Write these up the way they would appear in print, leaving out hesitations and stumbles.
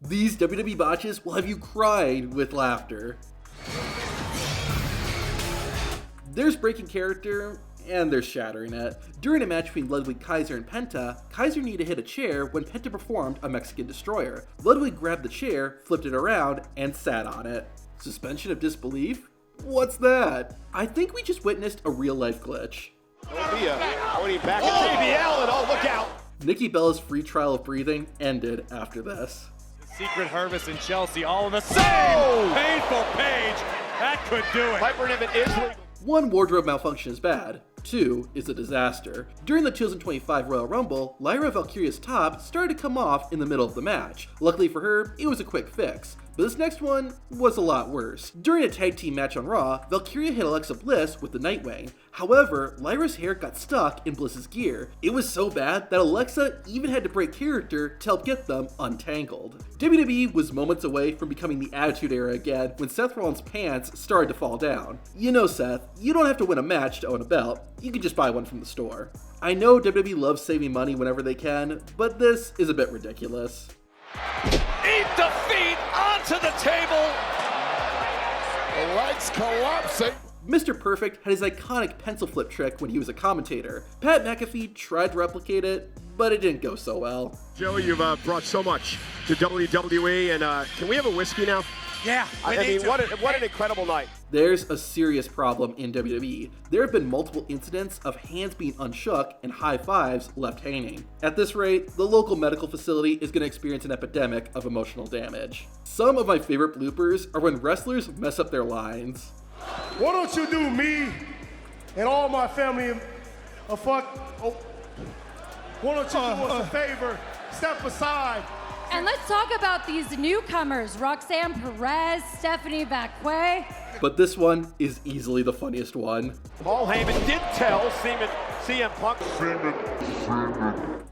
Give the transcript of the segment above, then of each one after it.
These WWE botches will have you crying with laughter. There's breaking character, and there's shattering it. During a match between Ludwig Kaiser and Penta, Kaiser needed to hit a chair when Penta performed a Mexican Destroyer. Ludwig grabbed the chair, flipped it around, and sat on it. Suspension of disbelief? What's that? I think we just witnessed a real-life glitch. Going back at JBL, and oh, look out! Nikki Bella's free trial of breathing ended after this. Secret Hervis and Chelsea all in the same painful page. That could do it. Piper Niven is legal. 1 wardrobe malfunction is bad. 2 is a disaster. During the 2025 Royal Rumble, Lyra Valkyria's top started to come off in the middle of the match. Luckily for her, it was a quick fix. But this next one was a lot worse. During a tag team match on Raw, Valkyria hit Alexa Bliss with the Nightwing. However, Lyra's hair got stuck in Bliss's gear. It was so bad that Alexa even had to break character to help get them untangled. WWE was moments away from becoming the Attitude Era again when Seth Rollins' pants started to fall down. You know, Seth, you don't have to win a match to own a belt. You can just buy one from the store. I know WWE loves saving money whenever they can, but this is a bit ridiculous. Eat defeat onto the table. The legs collapsing. Mr. Perfect had his iconic pencil flip trick when he was a commentator. Pat McAfee tried to replicate it, but it didn't go so well. Joey, you've brought so much to WWE, and can we have a whiskey now? Yeah, I mean, what an incredible night. There's a serious problem in WWE. There have been multiple incidents of hands being unshook and high fives left hanging. At this rate, the local medical facility is going to experience an epidemic of emotional damage. Some of my favorite bloopers are when wrestlers mess up their lines. Why don't you do me and all my family a fuck? Oh, why don't you do us a favor? Step aside. And let's talk about these newcomers, Roxanne Perez, Stephanie Vacquet. But this one is easily the funniest one. Paul Heyman did tell CM Punk.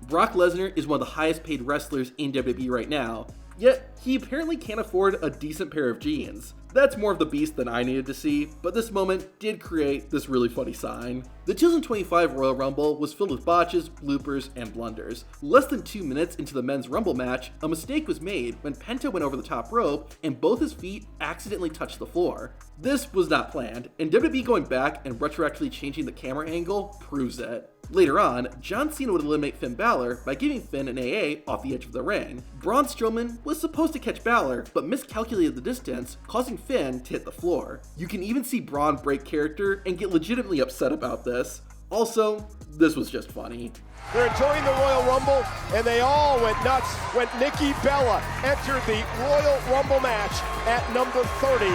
Brock Lesnar is one of the highest paid wrestlers in WWE right now, yet he apparently can't afford a decent pair of jeans. That's more of the beast than I needed to see, but this moment did create this really funny sign. The 2025 Royal Rumble was filled with botches, bloopers, and blunders. Less than 2 minutes into the men's Rumble match, a mistake was made when Penta went over the top rope and both his feet accidentally touched the floor. This was not planned, and WWE going back and retroactively changing the camera angle proves it. Later on, John Cena would eliminate Finn Balor by giving Finn an AA off the edge of the ring. Braun Strowman was supposed to catch Balor, but miscalculated the distance, causing Finn to hit the floor. You can even see Braun break character and get legitimately upset about this. Also, this was just funny. They're enjoying the Royal Rumble, and they all went nuts when Nikki Bella entered the Royal Rumble match at number 30.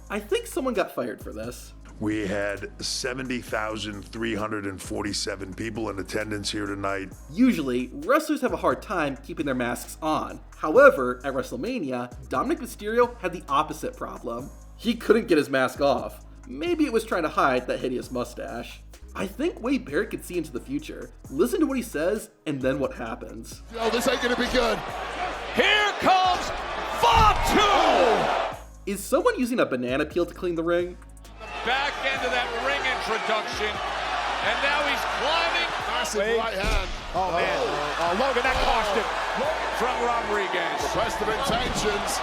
I think someone got fired for this. We had 70,347 people in attendance here tonight. Usually, wrestlers have a hard time keeping their masks on. However, at WrestleMania, Dominic Mysterio had the opposite problem. He couldn't get his mask off. Maybe it was trying to hide that hideous mustache. I think Wade Barrett could see into the future. Listen to what he says, and then what happens. Oh, this ain't gonna be good. Here comes Fatu! Is someone using a banana peel to clean the ring? Back end of that ring introduction, and now he's climbing. Massive right hand. Oh, man. Oh, Logan, that cost him. From Rodriguez. The best of intentions.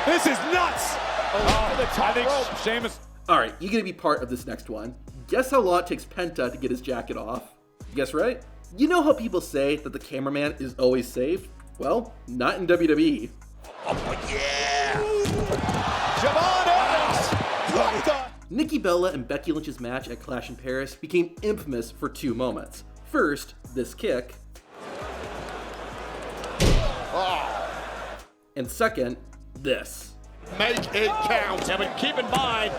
This is nuts. To the top rope. Sheamus. Alright, you gotta be part of this next one. Guess how long it takes Penta to get his jacket off? Guess right? You know how people say that the cameraman is always safe? Well, not in WWE. Oh, yeah. Javon Evans. What the? Nikki Bella and Becky Lynch's match at Clash in Paris became infamous for 2 moments. First, this kick. And second, this. Make it count. Yeah, but keep in mind,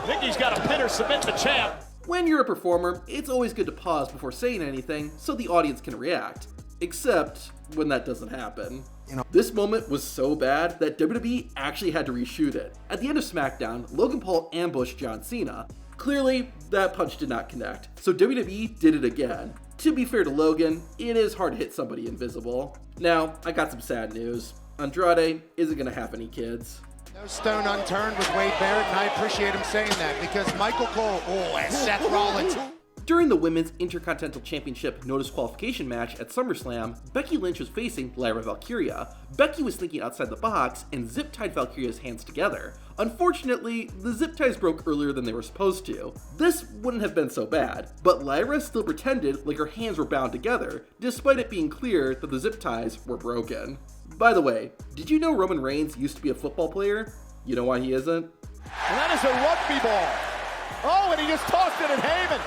Nikki's got to pin or submit the champ. When you're a performer, it's always good to pause before saying anything so the audience can react. Except when that doesn't happen. This moment was so bad that WWE actually had to reshoot it. At the end of SmackDown, Logan Paul ambushed John Cena. Clearly, that punch did not connect, so WWE did it again. To be fair to Logan, it is hard to hit somebody invisible. Now, I got some sad news. Andrade isn't gonna have any kids. No stone unturned with Wade Barrett, and I appreciate him saying that because Michael Cole, and Seth Rollins. During the Women's Intercontinental Championship No Disqualification match at SummerSlam, Becky Lynch was facing Lyra Valkyria. Becky was thinking outside the box and zip-tied Valkyria's hands together. Unfortunately, the zip ties broke earlier than they were supposed to. This wouldn't have been so bad, but Lyra still pretended like her hands were bound together, despite it being clear that the zip ties were broken. By the way, did you know Roman Reigns used to be a football player? You know why he isn't? And that is a rugby ball. Oh, and he just tossed it at Heyman.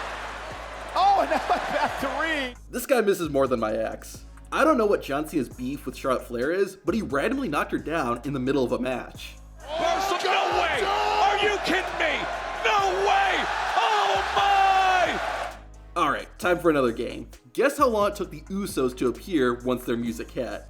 Oh, and now I'm back to Reed. This guy misses more than my ex. I don't know what John Cena's beef with Charlotte Flair is, but he randomly knocked her down in the middle of a match. No way! Are you kidding me? No way! Oh my! Alright, time for another game. Guess how long it took the Usos to appear once their music hit?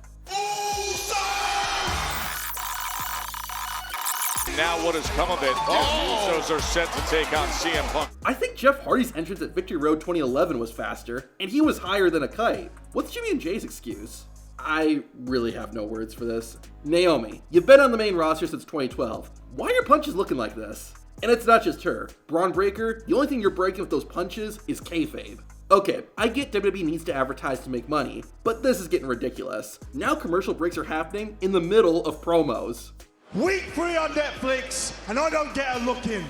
Now what has come of it? The Usos are set to take on CM Punk. I think Jeff Hardy's entrance at Victory Road 2011 was faster, and he was higher than a kite. What's Jimmy and Jay's excuse? I really have no words for this. Naomi, you've been on the main roster since 2012. Why are your punches looking like this? And it's not just her. Braun Breaker, the only thing you're breaking with those punches is kayfabe. Okay, I get WWE needs to advertise to make money, but this is getting ridiculous. Now commercial breaks are happening in the middle of promos. Week 3 on Netflix, and I don't get a look in.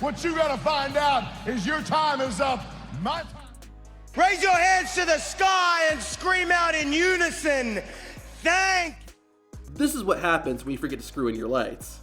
What you gotta find out is your time is up. My time. Raise your hands to the sky and scream out in unison, thank. This is what happens when you forget to screw in your lights.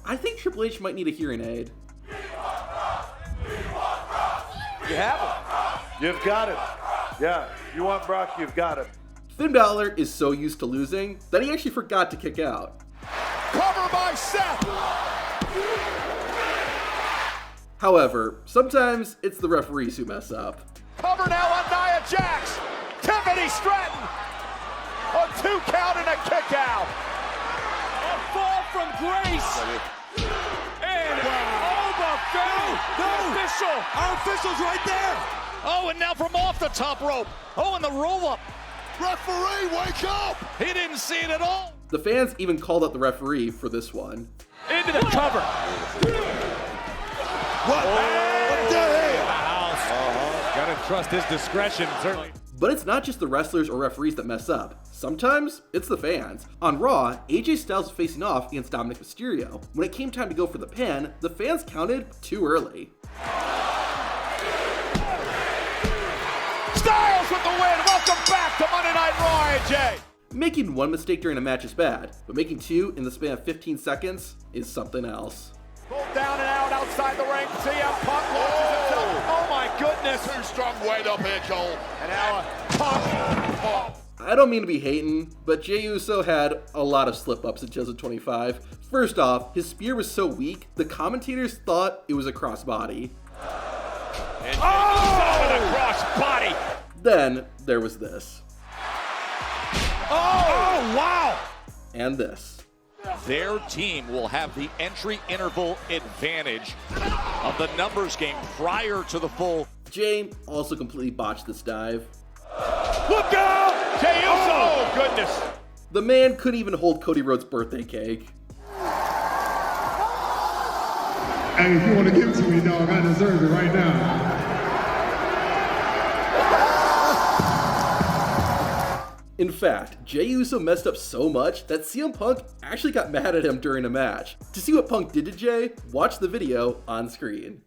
I think Triple H might need a hearing aid. You have it. You've got it. Yeah, you want Brock, you've got it. Finn Balor is so used to losing that he actually forgot to kick out. Cover by Seth. However, sometimes it's the referees who mess up. Cover now on Nia Jax. Tiffany Stratton. A 2 count and a kick out. A fall from grace. And overfell. The official. Our official's right there. Oh, and now from off the top rope. Oh, and the roll up. Referee, wake up! He didn't see it at all. The fans even called out the referee for this one. Into the cover. What the hell? Gotta trust his discretion, certainly. But it's not just the wrestlers or referees that mess up. Sometimes, it's the fans. On Raw, AJ Styles was facing off against Dominic Mysterio. When it came time to go for the pin, the fans counted too early. Styles with the win. Welcome back to Monday Night Raw, AJ. Making one mistake during a match is bad, but making two in the span of 15 seconds is something else. Pulled down and out outside the ring. CM Punk launches himself. Oh my goodness. Too strong weight up here, Cole. And now a Punk. I don't mean to be hating, but Jey Uso had a lot of slip-ups in 2025. First off, his spear was so weak, the commentators thought it was a crossbody. And with a cross body. Then, there was this. Oh, wow. And this. Their team will have the entry interval advantage of the numbers game prior to the full. Jey also completely botched this dive. Look out! Jey Uso! Oh, goodness. The man couldn't even hold Cody Rhodes' birthday cake. Hey, if you want to give it to me, dog, I deserve it right now. In fact, Jey Uso messed up so much that CM Punk actually got mad at him during a match. To see what Punk did to Jey, watch the video on screen.